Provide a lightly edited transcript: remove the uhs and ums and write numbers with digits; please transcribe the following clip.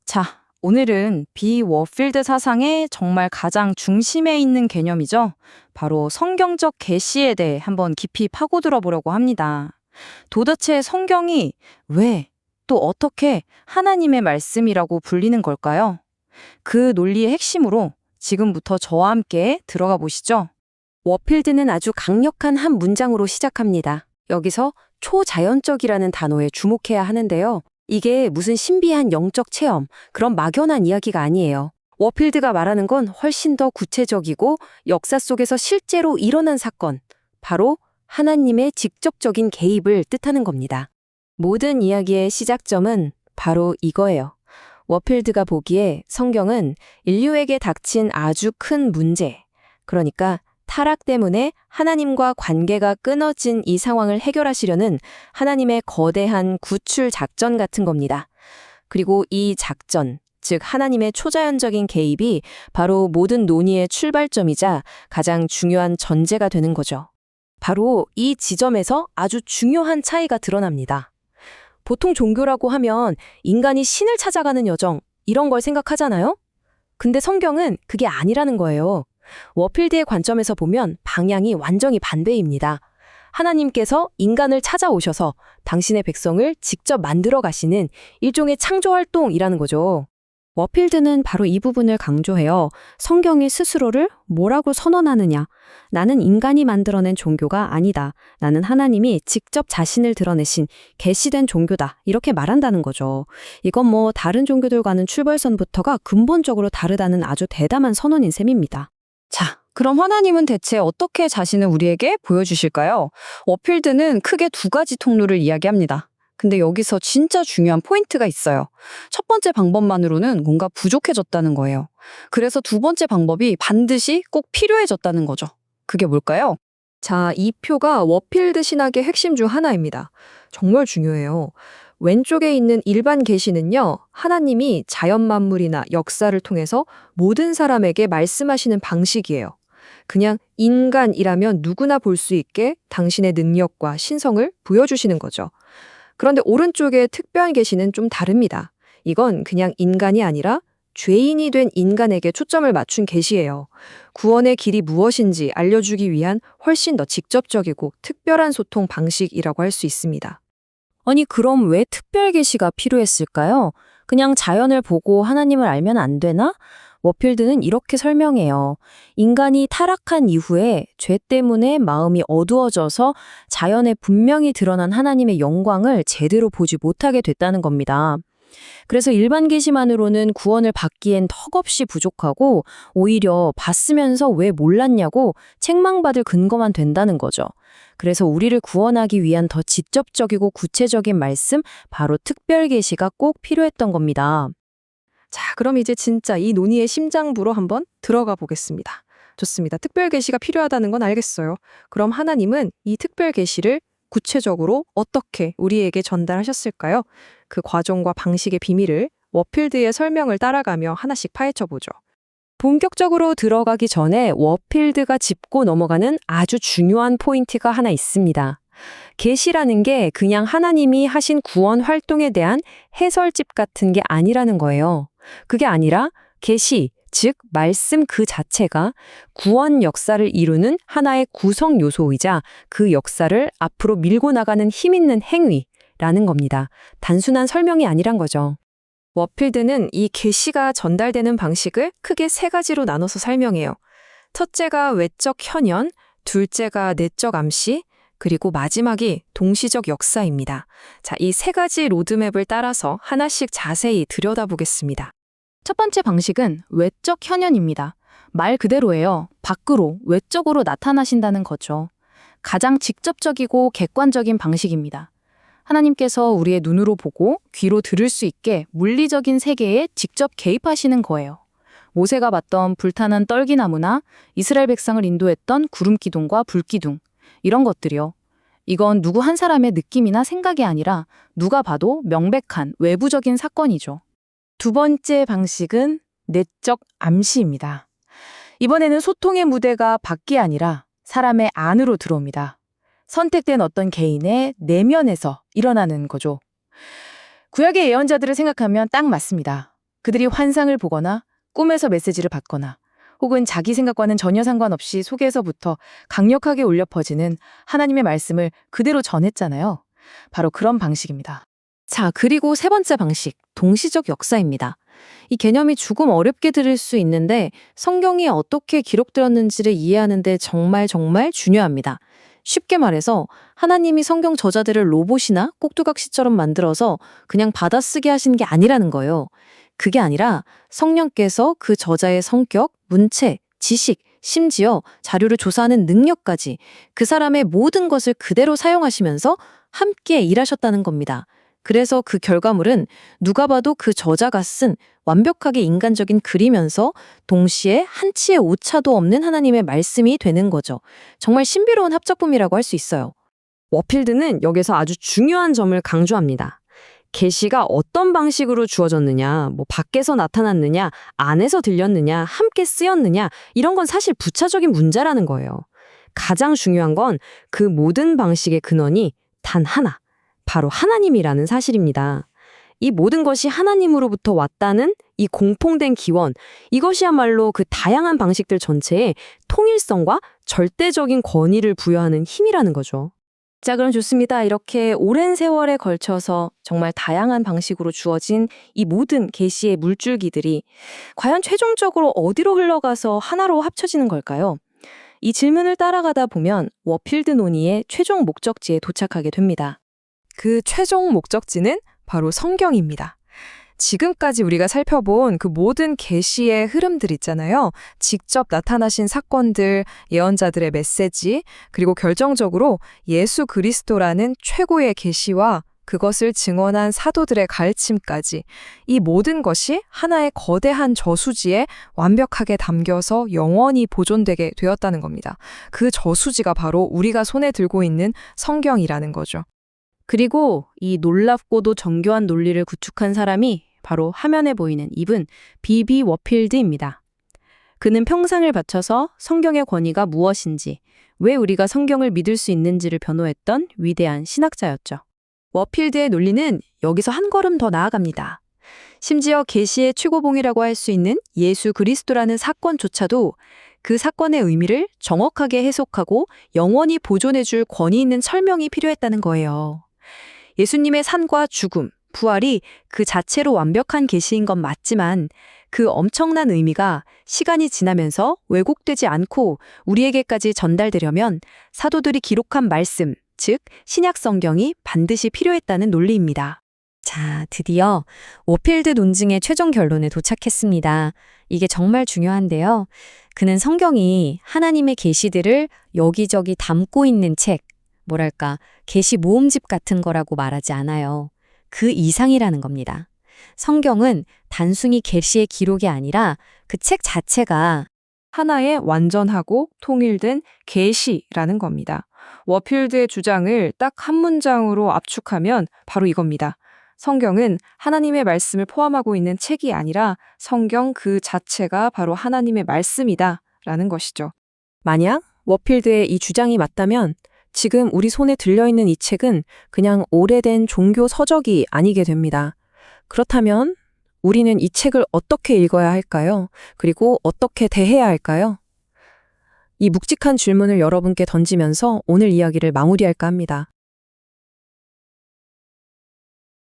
자, 오늘은 비워필드 사상의 정말 가장 중심에 있는 개념이죠. 바로 성경적 계시에 대해 한번 깊이 파고들어 보려고 합니다. 도대체 성경이 왜, 또 어떻게 하나님의 말씀이라고 불리는 걸까요? 그 논리의 핵심으로 지금부터 저와 함께 들어가 보시죠. 워필드는 아주 강력한 한 문장으로 시작합니다. 여기서 초자연적이라는 단어에 주목해야 하는데요. 이게 무슨 신비한 영적 체험, 그런 막연한 이야기가 아니에요. 워필드가 말하는 건 훨씬 더 구체적이고 역사 속에서 실제로 일어난 사건, 바로 하나님의 직접적인 개입을 뜻하는 겁니다. 모든 이야기의 시작점은 바로 이거예요. 워필드가 보기에 성경은 인류에게 닥친 아주 큰 문제, 그러니까 타락 때문에 하나님과 관계가 끊어진 이 상황을 해결하시려는 하나님의 거대한 구출 작전 같은 겁니다. 그리고 이 작전, 즉 하나님의 초자연적인 개입이 바로 모든 논의의 출발점이자 가장 중요한 전제가 되는 거죠. 바로 이 지점에서 아주 중요한 차이가 드러납니다. 보통 종교라고 하면 인간이 신을 찾아가는 여정, 이런 걸 생각하잖아요? 근데 성경은 그게 아니라는 거예요. 워필드의 관점에서 보면 방향이 완전히 반대입니다. 하나님께서 인간을 찾아오셔서 당신의 백성을 직접 만들어 가시는 일종의 창조활동이라는 거죠. 워필드는 바로 이 부분을 강조해요. 성경이 스스로를 뭐라고 선언하느냐. 나는 인간이 만들어낸 종교가 아니다. 나는 하나님이 직접 자신을 드러내신 계시된 종교다. 이렇게 말한다는 거죠. 이건 뭐 다른 종교들과는 출발선부터가 근본적으로 다르다는 아주 대담한 선언인 셈입니다. 자, 그럼 하나님은 대체 어떻게 자신을 우리에게 보여주실까요? 워필드는 크게 두 가지 통로를 이야기합니다. 근데 여기서 진짜 중요한 포인트가 있어요. 첫 번째 방법만으로는 뭔가 부족해졌다는 거예요. 그래서 두 번째 방법이 반드시 꼭 필요해졌다는 거죠. 그게 뭘까요? 자, 이 표가 워필드 신학의 핵심 중 하나입니다. 정말 중요해요. 왼쪽에 있는 일반 계시는요, 하나님이 자연 만물이나 역사를 통해서 모든 사람에게 말씀하시는 방식이에요. 그냥 인간이라면 누구나 볼 수 있게 당신의 능력과 신성을 보여주시는 거죠. 그런데 오른쪽의 특별한 계시는 좀 다릅니다. 이건 그냥 인간이 아니라 죄인이 된 인간에게 초점을 맞춘 계시예요. 구원의 길이 무엇인지 알려주기 위한 훨씬 더 직접적이고 특별한 소통 방식이라고 할 수 있습니다. 아니, 그럼 왜 특별 계시가 필요했을까요? 그냥 자연을 보고 하나님을 알면 안 되나? 워필드는 이렇게 설명해요. 인간이 타락한 이후에 죄 때문에 마음이 어두워져서 자연에 분명히 드러난 하나님의 영광을 제대로 보지 못하게 됐다는 겁니다. 그래서 일반 계시만으로는 구원을 받기엔 턱없이 부족하고 오히려 봤으면서 왜 몰랐냐고 책망받을 근거만 된다는 거죠. 그래서 우리를 구원하기 위한 더 직접적이고 구체적인 말씀, 바로 특별 계시가 꼭 필요했던 겁니다. 자, 그럼 이제 진짜 이 논의의 심장부로 한번 들어가 보겠습니다. 좋습니다. 특별 계시가 필요하다는 건 알겠어요. 그럼 하나님은 이 특별 계시를 구체적으로 어떻게 우리에게 전달하셨을까요? 그 과정과 방식의 비밀을 워필드의 설명을 따라가며 하나씩 파헤쳐 보죠. 본격적으로 들어가기 전에 워필드가 짚고 넘어가는 아주 중요한 포인트가 하나 있습니다. 계시라는 게 그냥 하나님이 하신 구원 활동에 대한 해설집 같은 게 아니라는 거예요. 그게 아니라 계시, 즉 말씀 그 자체가 구원 역사를 이루는 하나의 구성 요소이자 그 역사를 앞으로 밀고 나가는 힘 있는 행위라는 겁니다. 단순한 설명이 아니란 거죠. 워필드는 이 계시가 전달되는 방식을 크게 세 가지로 나눠서 설명해요. 첫째가 외적 현현, 둘째가 내적 암시, 그리고 마지막이 동시적 역사입니다. 자, 이 세 가지 로드맵을 따라서 하나씩 자세히 들여다보겠습니다. 첫 번째 방식은 외적 현현입니다. 말 그대로예요. 밖으로, 외적으로 나타나신다는 거죠. 가장 직접적이고 객관적인 방식입니다. 하나님께서 우리의 눈으로 보고 귀로 들을 수 있게 물리적인 세계에 직접 개입하시는 거예요. 모세가 봤던 불타는 떨기나무나 이스라엘 백성을 인도했던 구름기둥과 불기둥, 이런 것들이요. 이건 누구 한 사람의 느낌이나 생각이 아니라 누가 봐도 명백한 외부적인 사건이죠. 두 번째 방식은 내적 암시입니다. 이번에는 소통의 무대가 밖이 아니라 사람의 안으로 들어옵니다. 선택된 어떤 개인의 내면에서 일어나는 거죠. 구약의 예언자들을 생각하면 딱 맞습니다. 그들이 환상을 보거나 꿈에서 메시지를 받거나 혹은 자기 생각과는 전혀 상관없이 속에서부터 강력하게 울려 퍼지는 하나님의 말씀을 그대로 전했잖아요. 바로 그런 방식입니다. 자, 그리고 세 번째 방식, 동시적 역사입니다. 이 개념이 조금 어렵게 들릴 수 있는데 성경이 어떻게 기록되었는지를 이해하는 데 정말 중요합니다. 쉽게 말해서 하나님이 성경 저자들을 로봇이나 꼭두각시처럼 만들어서 그냥 받아쓰게 하신 게 아니라는 거예요. 그게 아니라 성령께서 그 저자의 성격, 문체, 지식, 심지어 자료를 조사하는 능력까지 그 사람의 모든 것을 그대로 사용하시면서 함께 일하셨다는 겁니다. 그래서 그 결과물은 누가 봐도 그 저자가 쓴 완벽하게 인간적인 글이면서 동시에 한치의 오차도 없는 하나님의 말씀이 되는 거죠. 정말 신비로운 합작품이라고 할 수 있어요. 워필드는 여기서 아주 중요한 점을 강조합니다. 계시가 어떤 방식으로 주어졌느냐, 밖에서 나타났느냐, 안에서 들렸느냐, 함께 쓰였느냐, 이런 건 사실 부차적인 문제라는 거예요. 가장 중요한 건 그 모든 방식의 근원이 단 하나, 바로 하나님이라는 사실입니다. 이 모든 것이 하나님으로부터 왔다는 이 공통된 기원, 이것이야말로 그 다양한 방식들 전체에 통일성과 절대적인 권위를 부여하는 힘이라는 거죠. 자, 그럼 좋습니다. 이렇게 오랜 세월에 걸쳐서 정말 다양한 방식으로 주어진 이 모든 계시의 물줄기들이 과연 최종적으로 어디로 흘러가서 하나로 합쳐지는 걸까요? 이 질문을 따라가다 보면 워필드 논의의 최종 목적지에 도착하게 됩니다. 그 최종 목적지는 바로 성경입니다. 지금까지 우리가 살펴본 그 모든 계시의 흐름들 있잖아요. 직접 나타나신 사건들, 예언자들의 메시지, 그리고 결정적으로 예수 그리스도라는 최고의 계시와 그것을 증언한 사도들의 가르침까지 이 모든 것이 하나의 거대한 저수지에 완벽하게 담겨서 영원히 보존되게 되었다는 겁니다. 그 저수지가 바로 우리가 손에 들고 있는 성경이라는 거죠. 그리고 이 놀랍고도 정교한 논리를 구축한 사람이 바로 화면에 보이는 이분 비비 워필드입니다. 그는 평생을 바쳐서 성경의 권위가 무엇인지, 왜 우리가 성경을 믿을 수 있는지를 변호했던 위대한 신학자였죠. 워필드의 논리는 여기서 한 걸음 더 나아갑니다. 심지어 계시의 최고봉이라고 할 수 있는 예수 그리스도라는 사건조차도 그 사건의 의미를 정확하게 해석하고 영원히 보존해줄 권위 있는 설명이 필요했다는 거예요. 예수님의 산과 죽음, 부활이 그 자체로 완벽한 계시인 건 맞지만 그 엄청난 의미가 시간이 지나면서 왜곡되지 않고 우리에게까지 전달되려면 사도들이 기록한 말씀, 즉 신약 성경이 반드시 필요했다는 논리입니다. 자, 드디어 워필드 논증의 최종 결론에 도착했습니다. 이게 정말 중요한데요. 그는 성경이 하나님의 계시들을 여기저기 담고 있는 책, 뭐랄까, 계시 모음집 같은 거라고 말하지 않아요. 그 이상이라는 겁니다. 성경은 단순히 계시의 기록이 아니라 그 책 자체가 하나의 완전하고 통일된 계시라는 겁니다. 워필드의 주장을 딱 한 문장으로 압축하면 바로 이겁니다. 성경은 하나님의 말씀을 포함하고 있는 책이 아니라 성경 그 자체가 바로 하나님의 말씀이다 라는 것이죠. 만약 워필드의 이 주장이 맞다면 지금 우리 손에 들려있는 이 책은 그냥 오래된 종교 서적이 아니게 됩니다. 그렇다면 우리는 이 책을 어떻게 읽어야 할까요? 그리고 어떻게 대해야 할까요? 이 묵직한 질문을 여러분께 던지면서 오늘 이야기를 마무리할까 합니다.